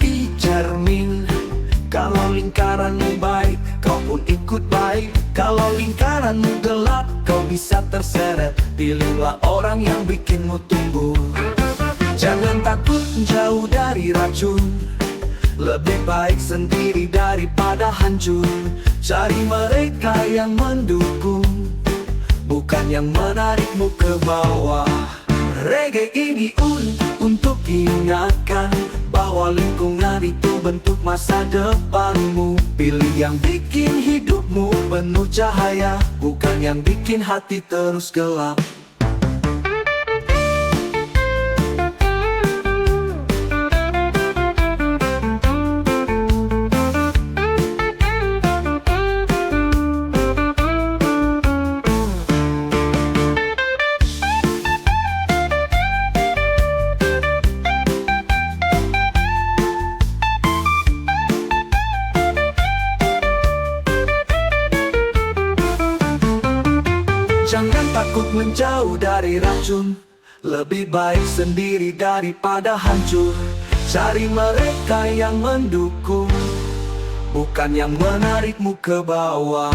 jadi cermin. Kalau lingkaranmu baik, kau pun ikut baik. Kalau lingkaranmu gelap, kau bisa terseret. Pilihlah orang yang bikinmu tumbuh. Jangan takut jauh dari racun, lebih baik sendiri daripada hancur. Cari mereka yang mendukung, bukan yang menarikmu ke bawah. Reggae ini untuk ingatkan bahwa lingkungan itu bentuk masa depanmu. Pilih yang bikin hidupmu penuh cahaya, bukan yang bikin hati terus gelap. Jangan takut menjauh dari racun, lebih baik sendiri daripada hancur. Cari mereka yang mendukung, bukan yang menarikmu ke bawah.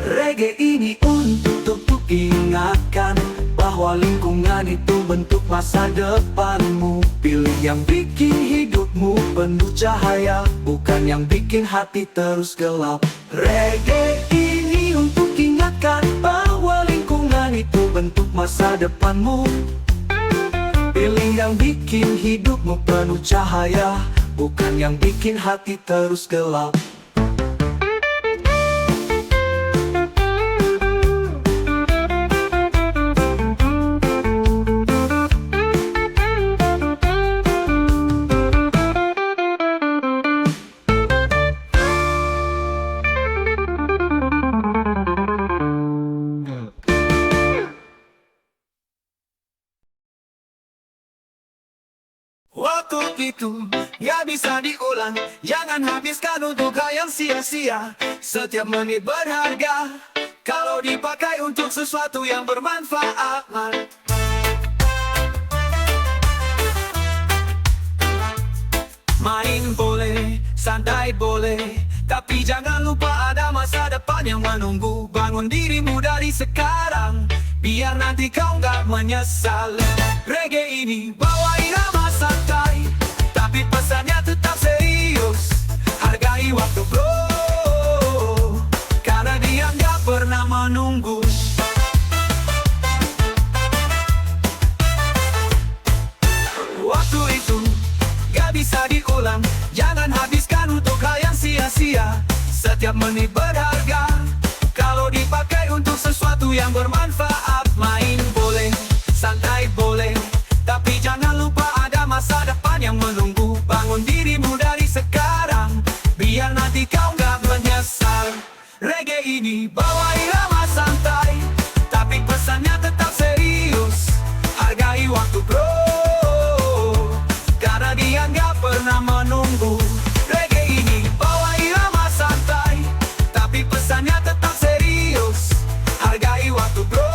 Reggae ini untuk ingatkan bahwa lingkungan itu bentuk masa depanmu. Pilih yang bikin hidupmu penuh cahaya, bukan yang bikin hati terus gelap. Reggae ini untuk ingatkan bahwa lingkungan itu bentuk masa depanmu. Pilih yang bikin hidupmu penuh cahaya, bukan yang bikin hati terus gelap. Waktu itu gak bisa diulang, jangan habiskan untuk hal yang sia-sia. Setiap menit berharga kalau dipakai untuk sesuatu yang bermanfaat. Main boleh, santai boleh, tapi jangan lupa ada masa depan yang menunggu. Bangun dirimu dari sekarang, biar nanti kau gak menyesal. Reggae ini bawa irama santai, tapi pesannya tetap serius. Hargai waktu bro, karena dia gak pernah menunggu. Waktu itu gak bisa diulang, jangan habiskan untuk hal yang sia-sia. Setiap menit berharga kalau dipakai untuk sesuatu yang bermanfaat. Main boleh, santai boleh, tapi jangan lupa ada masa depan yang menunggu. Bangun dirimu dari sekarang, biar nanti kau gak menyesal. Reggae ini bawa irama santai, tapi pesannya tetap serius. Hargai waktu bro, karena dia gak pernah menunggu. Reggae ini bawa irama santai, tapi pesannya tetap serius. Hargai waktu bro,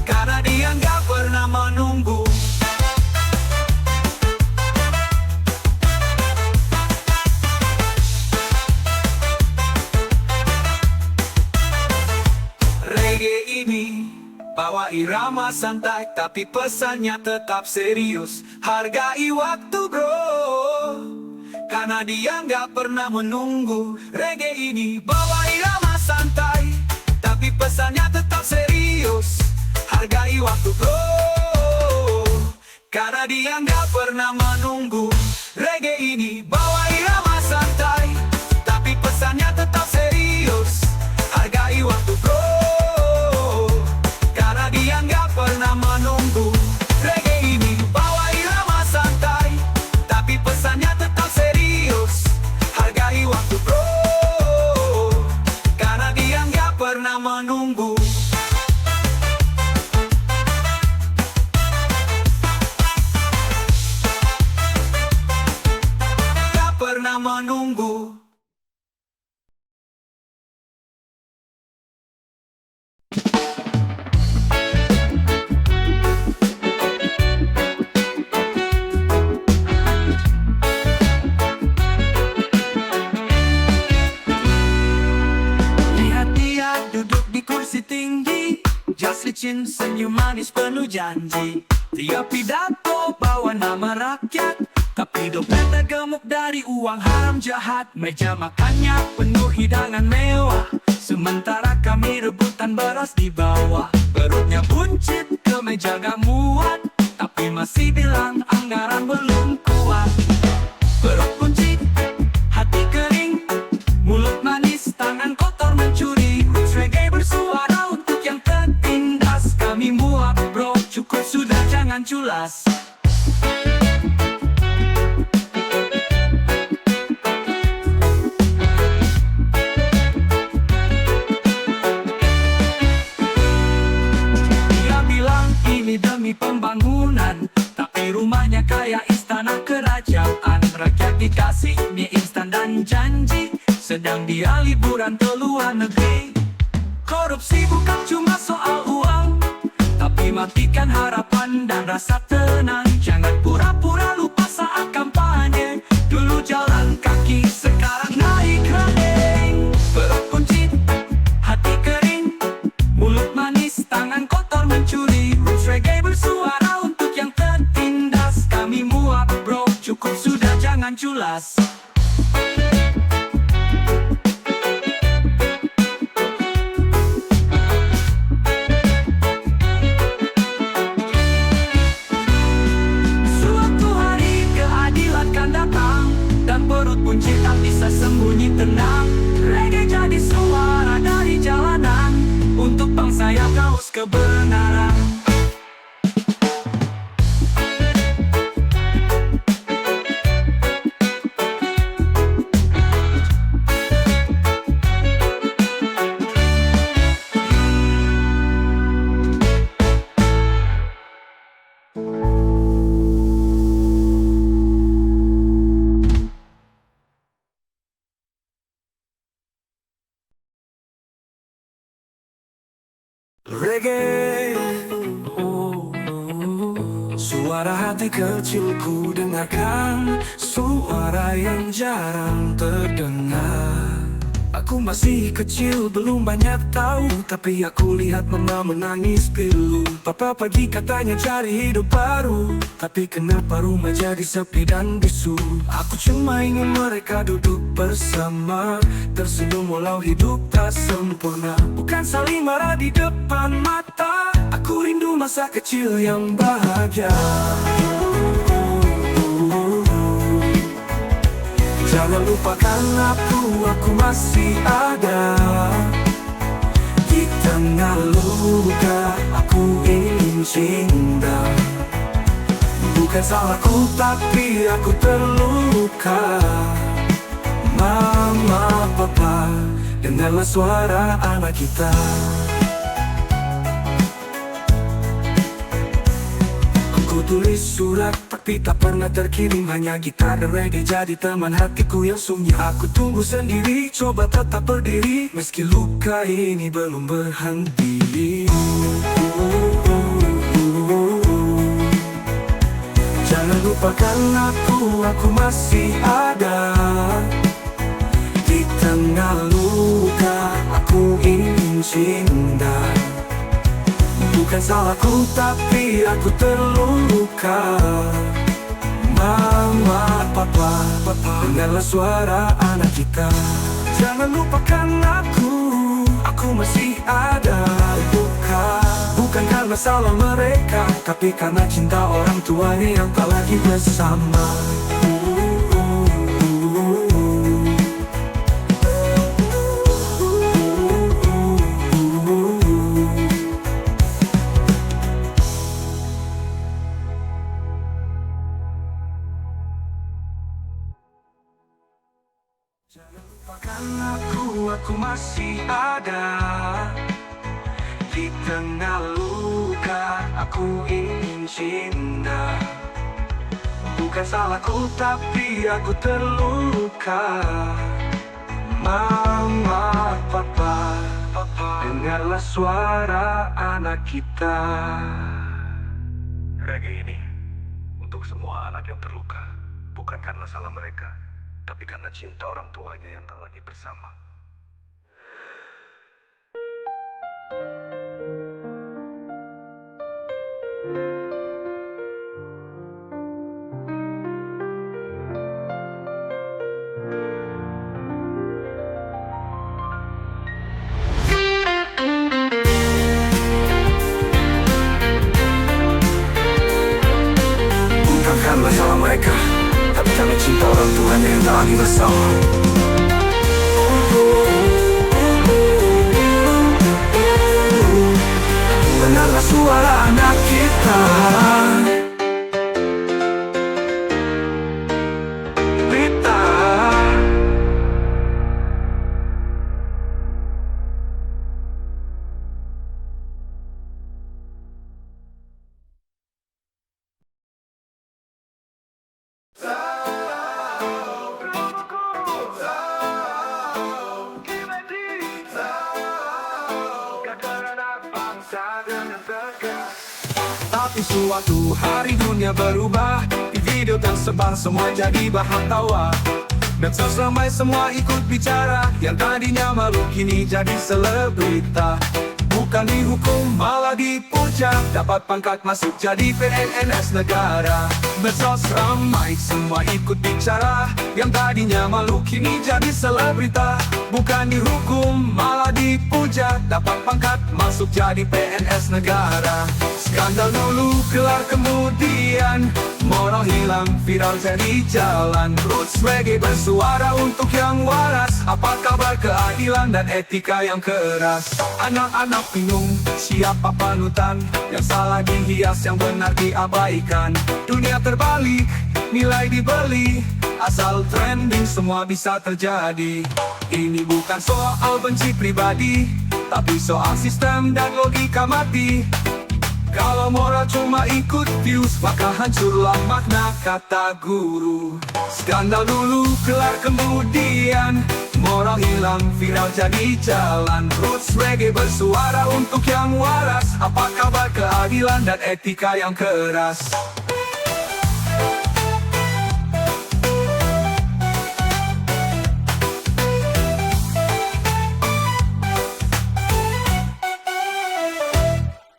karena dia gak pernah menunggu. Reggae ini bawa irama santai, tapi pesannya tetap serius. Hargai waktu bro, karena dia gak pernah menunggu. Reggae ini bawa irama santai, tapi pesannya tetap serius. Hargai waktu bro, karena dia gak pernah menunggu. Reggae ini bawa irama santai, tapi pesannya tetap serius. Hargai waktu bro, karena dia gak pernah menunggu. Reggae ini bawa irama santai, tapi pesannya tetap serius. Hargai waktu bro, karena dia gak pernah menunggu. Gak pernah menunggu. cincin senyum manis penuh janji. Tiap pidato bawa nama rakyat, tapi dompetnya gemuk dari uang haram jahat. Meja makannya penuh hidangan mewah, sementara kami rebutan beras di bawah. Perutnya buncit, ke meja gak muat, tapi masih bilang anggaran belum kuat. Perut buncit, hati kering, mulut manis, tangan kotor mencuri. Roots reggae bersuara untuk yang tertindas. Kami muak bro, cukup sudah jangan culas. Dia bilang ini demi pembangunan, tapi rumahnya kayak istana kerajaan. Rakyat dikasih mie instan dan janji, sedang dia liburan ke luar negeri. Korupsi bukan cuma soal uang, tapi matikan harapan dan rasa tenang. Jangan pura-pura lupa saat kampanye, dulu jalan kaki, sekarang naik running. Perut buncit, hati kering, mulut manis, tangan kotor mencuri. Roots reggae bersuara untuk yang tertindas. Kami muak bro, cukup sudah jangan culas. Perut buncit tak bisa sembunyi tenang. Reggae jadi suara dari jalanan, untuk bangsa yang haus kebenaran. Reggae, suara hati kecilku dengarkan, suara yang jarang terdengar. Aku masih kecil, belum banyak tahu, tapi aku lihat mama menangis pilu. Papa pergi katanya cari hidup baru, tapi kenapa rumah jadi sepi dan bisu. Aku cuma ingin mereka duduk bersama, tersenyum walau hidup tak sempurna. Bukan saling marah di depan mata, aku rindu masa kecil yang bahagia. Jangan lupakan aku masih ada. Di tengah luka, aku ingin cinta. Bukan salahku, tapi aku terluka. Mama, papa, dengarlah suara anak kita. Aku tulis surat tapi tak pernah terkirim, hanya gitar dan reggae jadi teman hatiku yang sunyi. Aku tunggu sendiri, coba tetap berdiri, meski luka ini belum berhenti. Jangan lupakan aku masih ada. Di tengah luka, aku ingin cinta. Bukan salahku, tapi aku terluka. Mama, papa, dengarlah suara anak kita. Jangan lupakan aku masih ada. Bukan karena salah mereka, tapi karena cinta orang tuanya yang tak lagi bersama. Jangan lupakan aku masih ada. Di tengah luka, aku ingin cinta. Bukan salahku, tapi aku terluka. Mama, papa, dengarlah suara anak kita. Reggae ini untuk semua anak yang terluka, bukan karena salah mereka, tapi karena cinta orang tuanya yang tak lagi bersama. cinta orang tuanya yang tak universal. Dengarlah suara anak kita. Rita. Tapi suatu hari dunia berubah, di video tersebar semua jadi bahan tawa. Dan sesampai semua ikut bicara, yang tadinya malu kini jadi selebrita. Bukan dihukum malah dipuja, dapat pangkat masuk jadi PNS negara. Medsos ramai semua ikut bicara, yang tadinya malu kini jadi selebrita. Bukan dihukum malah dipuja, dapat pangkat masuk jadi PNS negara. Skandal dulu kelar kemudian, moral hilang viral jadi jalan. Roots reggae bersuara untuk yang waras, apa kabar keadilan dan etika yang keras. Anak-anak bingung siapa panutan, yang salah dihias yang benar diabaikan. Dunia terbalik, nilai dibeli, asal trending semua bisa terjadi. Ini bukan soal benci pribadi, tapi soal sistem dan logika mati. Kalau moral cuma ikut views, maka hancurlah makna kata guru. Skandal dulu kelar kemudian, moral hilang viral jadi jalan. Roots reggae bersuara untuk yang waras, apa kabar keadilan dan etika yang keras.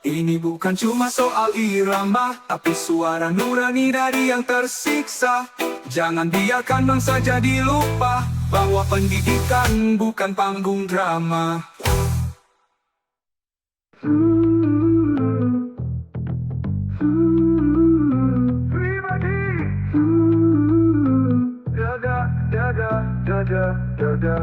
Ini bukan cuma soal irama, tapi suara nurani dari yang tersiksa. Jangan biarkan bangsa jadi lupa bahwa pendidikan bukan panggung drama. Pribadi. Dada, dada, dada, dada.